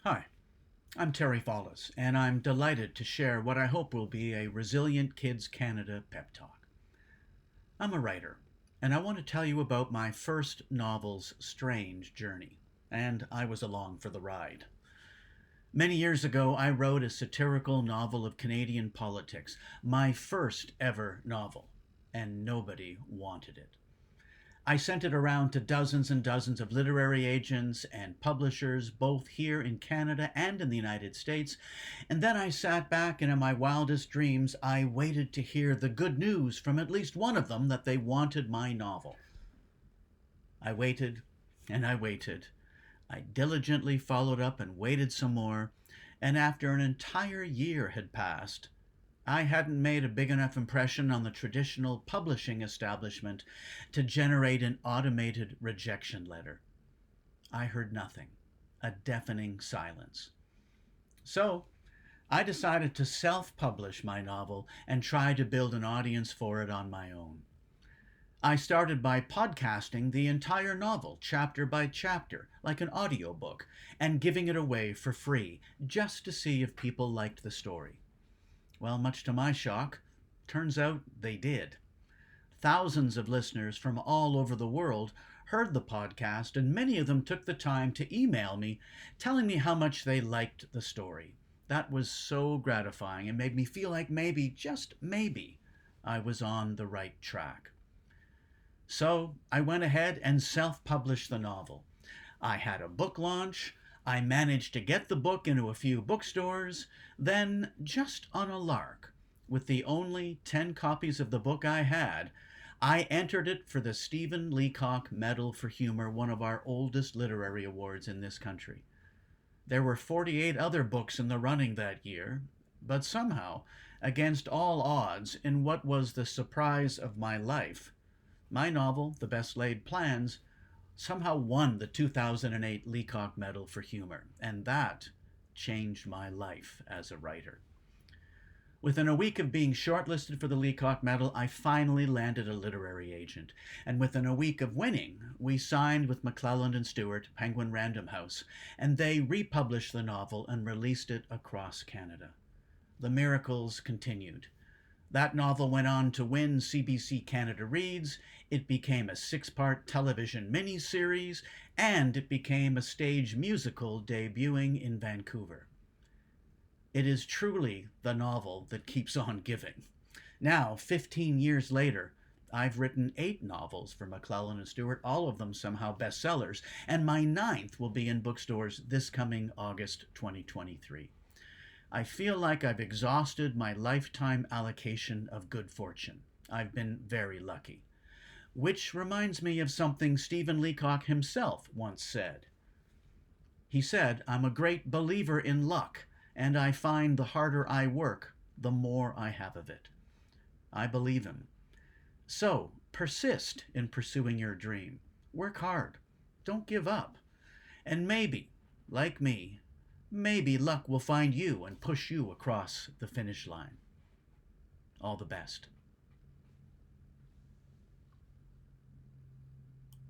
Hi, I'm Terry Fallis, and I'm delighted to share what I hope will be a Resilient Kids Canada pep talk. I'm a writer, and I want to tell you about my first novel's strange journey, and I was along for the ride. Many years ago, I wrote a satirical novel of Canadian politics, my first ever novel, and nobody wanted it. I sent it around to dozens and dozens of literary agents and publishers, both here in Canada and in the United States. And then I sat back and in my wildest dreams, I waited to hear the good news from at least one of them that they wanted my novel. I waited and I waited. I diligently followed up and waited some more. And after an entire year had passed, I hadn't made a big enough impression on the traditional publishing establishment to generate an automated rejection letter. I heard nothing, a deafening silence. So I decided to self-publish my novel and try to build an audience for it on my own. I started by podcasting the entire novel, chapter by chapter, like an audiobook, and giving it away for free, just to see if people liked the story. Well, much to my shock, turns out they did. Thousands of listeners from all over the world heard the podcast, and many of them took the time to email me telling me how much they liked the story. That was so gratifying and made me feel like maybe, just maybe, I was on the right track. So I went ahead and self-published the novel. I had a book launch. I managed to get the book into a few bookstores. Then, just on a lark, with the only 10 copies of the book I had, I entered it for the Stephen Leacock Medal for Humor, one of our oldest literary awards in this country. There were 48 other books in the running that year, but somehow, against all odds, in what was the surprise of my life, my novel, The Best Laid Plans, somehow won the 2008 Leacock Medal for Humor, and that changed my life as a writer. Within a week of being shortlisted for the Leacock Medal, I finally landed a literary agent, and within a week of winning, we signed with McClelland and Stewart, Penguin Random House, and they republished the novel and released it across Canada. The miracles continued. That novel went on to win CBC Canada Reads, it became a 6-part television miniseries, and it became a stage musical debuting in Vancouver. It is truly the novel that keeps on giving. Now, 15 years later, I've written 8 novels for McClelland and Stewart, all of them somehow bestsellers, and my 9th will be in bookstores this coming August 2023. I feel like I've exhausted my lifetime allocation of good fortune. I've been very lucky. Which reminds me of something Stephen Leacock himself once said. He said, "I'm a great believer in luck, and I find the harder I work, the more I have of it." I believe him. So, persist in pursuing your dream. Work hard. Don't give up. And maybe, like me, maybe luck will find you and push you across the finish line. All the best.